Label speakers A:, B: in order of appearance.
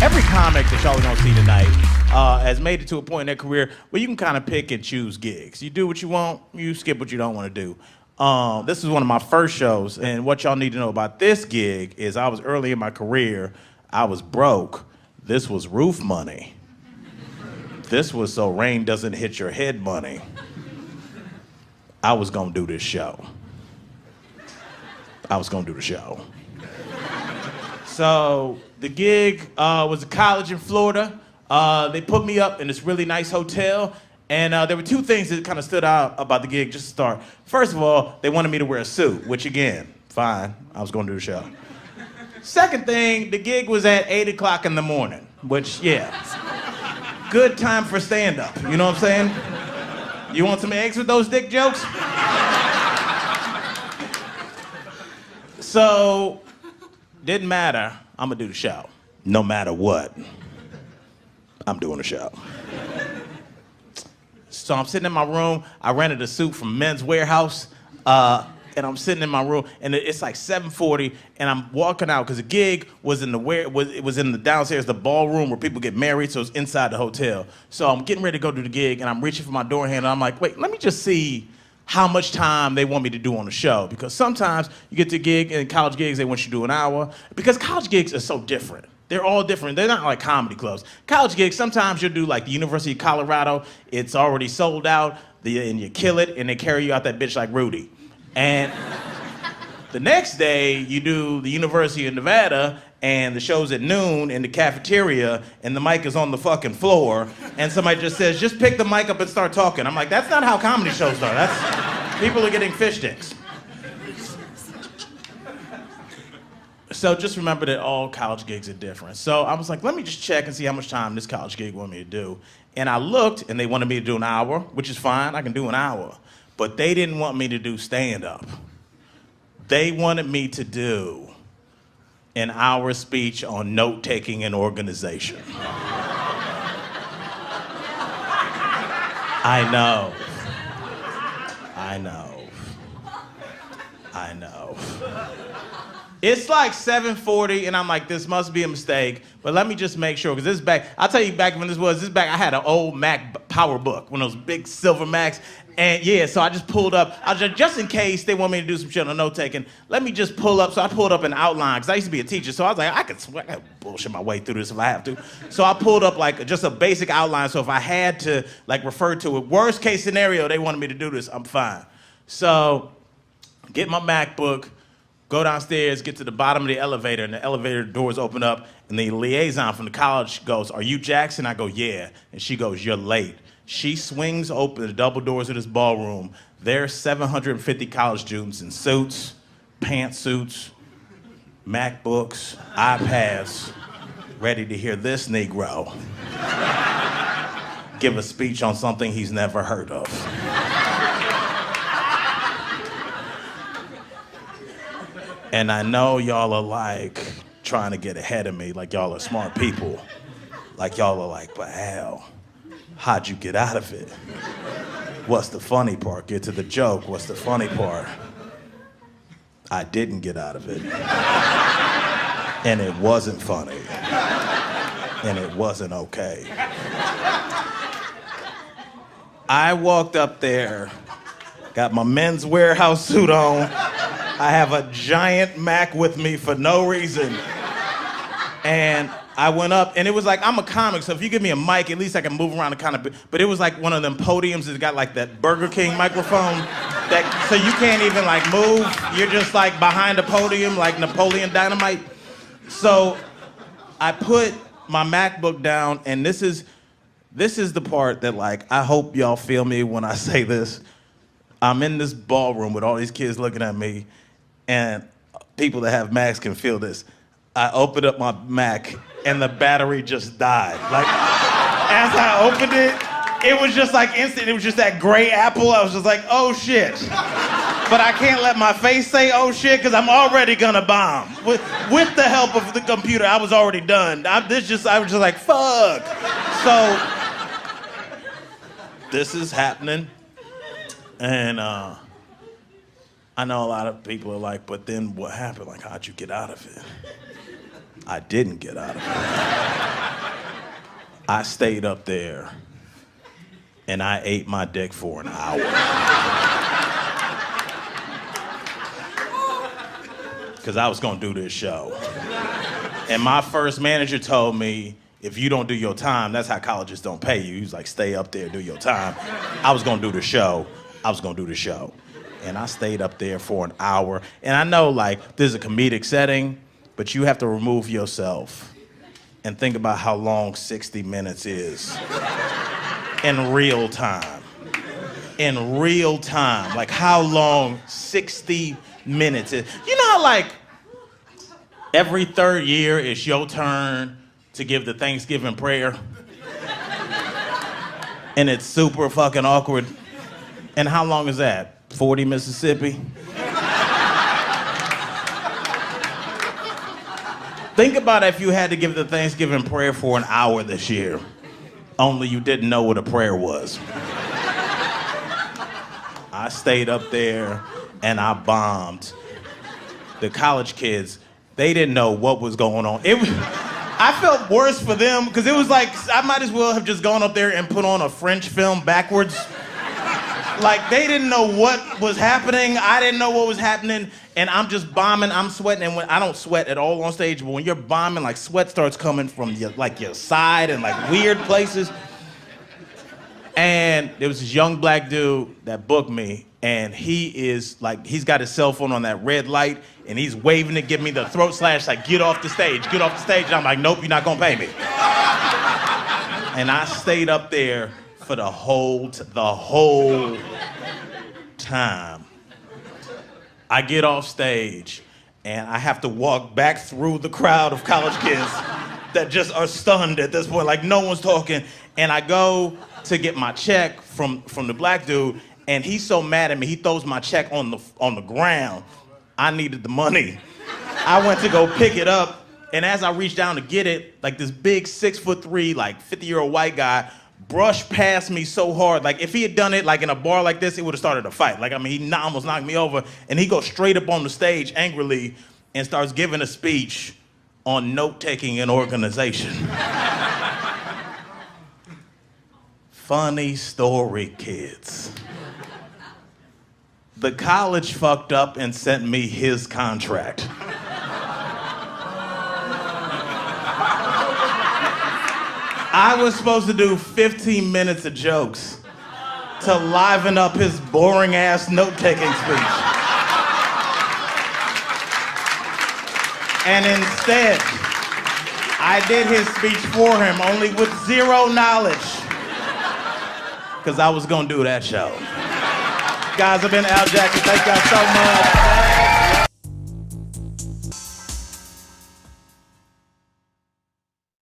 A: Every comic that y'all are gonna see tonight has made it to a point in their career where you can kind of pick and choose gigs. You do what you want, you skip what you don't want to do. This is one of my first shows, and what y'all need to know about this gig is I was early in my career, I was broke. This was roof money. This was so rain doesn't hit your head money. I was gonna do this show. I was gonna do the show. So the gig was a college in Florida. They put me up in this really nice hotel, and there were two things that kind of stood out about the gig just to start. First of all, they wanted me to wear a suit, which again, fine, I was gonna do the show. Second thing, the gig was at 8 o'clock in the morning, which, yeah, good time for stand-up, you know what I'm saying? You want some eggs with those dick jokes? So, didn't matter, I'm gonna do the show. No matter what, I'm doing the show. So I'm sitting in my room, I rented a suit from Men's Warehouse, and I'm sitting in my room, and it's like 7:40, and I'm walking out, because the gig was in the downstairs, the ballroom where people get married, so it's inside the hotel. So I'm getting ready to go do the gig, and I'm reaching for my door handle, and I'm like, wait, let me just see how much time they want me to do on the show. Because sometimes you get to a gig, and college gigs, they want you to do an hour. Because college gigs are so different. They're all different. They're not like comedy clubs. College gigs, sometimes you'll do like the University of Colorado, it's already sold out, and you kill it, and they carry you out that bitch like Rudy. And the next day, you do the University of Nevada, and the show's at noon in the cafeteria, and the mic is on the fucking floor, and somebody just says, just pick the mic up and start talking. I'm like, that's not how comedy shows are. People are getting fish sticks. So just remember that all college gigs are different. So I was like, let me just check and see how much time this college gig wanted me to do. And I looked, and they wanted me to do an hour, which is fine, I can do an hour. But they didn't want me to do stand-up. They wanted me to do an hour speech on note-taking and organization. I know. It's like 7:40, and I'm like, this must be a mistake, but let me just make sure, because this is back, I'll tell you back when this is back, I had an old Mac PowerBook, one of those big silver Macs, and yeah, so I just pulled up, just in case they want me to do some shit on note-taking, let me just pull up, so I pulled up an outline, because I used to be a teacher, so I was like, I could bullshit my way through this if I have to. So I pulled up like just a basic outline, so if I had to like refer to it, worst case scenario, they wanted me to do this, I'm fine. So, get my MacBook, go downstairs, get to the bottom of the elevator, and the elevator doors open up, and the liaison from the college goes, are you Jackson? I go, yeah. And she goes, you're late. She swings open the double doors of this ballroom. There's 750 college students in suits, pantsuits, MacBooks, iPads, ready to hear this Negro give a speech on something he's never heard of. And I know y'all are like trying to get ahead of me, like y'all are smart people. Like y'all are like, but Al, how'd you get out of it? What's the funny part? Get to the joke, what's the funny part? I didn't get out of it. And it wasn't funny. And it wasn't okay. I walked up there, got my Men's Warehouse suit on, I have a giant Mac with me for no reason. And I went up, and it was like, I'm a comic, so if you give me a mic, at least I can move around and kind of, but it was like one of them podiums that got like that Burger King microphone, so you can't even like move. You're just like behind a podium, like Napoleon Dynamite. So I put my MacBook down, and this is the part that like, I hope y'all feel me when I say this. I'm in this ballroom with all these kids looking at me, and people that have Macs can feel this. I opened up my Mac, and the battery just died. Like, as I opened it, it was just like instant. It was just that gray apple. I was just like, oh shit. But I can't let my face say oh shit, because I'm already gonna bomb. With the help of the computer, I was already done. I was just like, fuck. So, this is happening. And I know a lot of people are like, but then what happened? Like, how'd you get out of it? I didn't get out of it. I stayed up there and I ate my dick for an hour. Because I was gonna do this show. And my first manager told me, if you don't do your time, that's how colleges don't pay you. He was like, stay up there, do your time. I was gonna do the show. And I stayed up there for an hour. And I know, like, this is a comedic setting, but you have to remove yourself and think about how long 60 minutes is in real time. In real time, like how long 60 minutes is. You know how, like, every third year it's your turn to give the Thanksgiving prayer? And it's super fucking awkward. And how long is that? 40 Mississippi? Think about if you had to give the Thanksgiving prayer for an hour this year, only you didn't know what a prayer was. I stayed up there and I bombed. The college kids, they didn't know what was going on. I felt worse for them because it was like, I might as well have just gone up there and put on a French film backwards. Like, they didn't know what was happening. I didn't know what was happening. And I'm just bombing, I'm sweating. And when I don't sweat at all on stage, but when you're bombing, like, sweat starts coming from your side and like weird places. And there was this young black dude that booked me, and he's got his cell phone on that red light, and he's waving to give me the throat slash, like, get off the stage. And I'm like, nope, you're not gonna pay me. And I stayed up there for the whole time. I get off stage, and I have to walk back through the crowd of college kids that just are stunned at this point, like no one's talking. And I go to get my check from the black dude, and he's so mad at me, he throws my check on the ground. I needed the money. I went to go pick it up, and as I reached down to get it, like this big 6'3", like 50-year-old white guy brushed past me so hard. Like, if he had done it like in a bar like this, it would have started a fight. Like, I mean, he almost knocked me over, and he goes straight up on the stage angrily and starts giving a speech on note-taking and organization. Funny story, kids. The college fucked up and sent me his contract. I was supposed to do 15 minutes of jokes to liven up his boring-ass note-taking speech. And instead, I did his speech for him, only with zero knowledge, because I was gonna do that show. Guys, I've been Al Jackson. Thank y'all so much.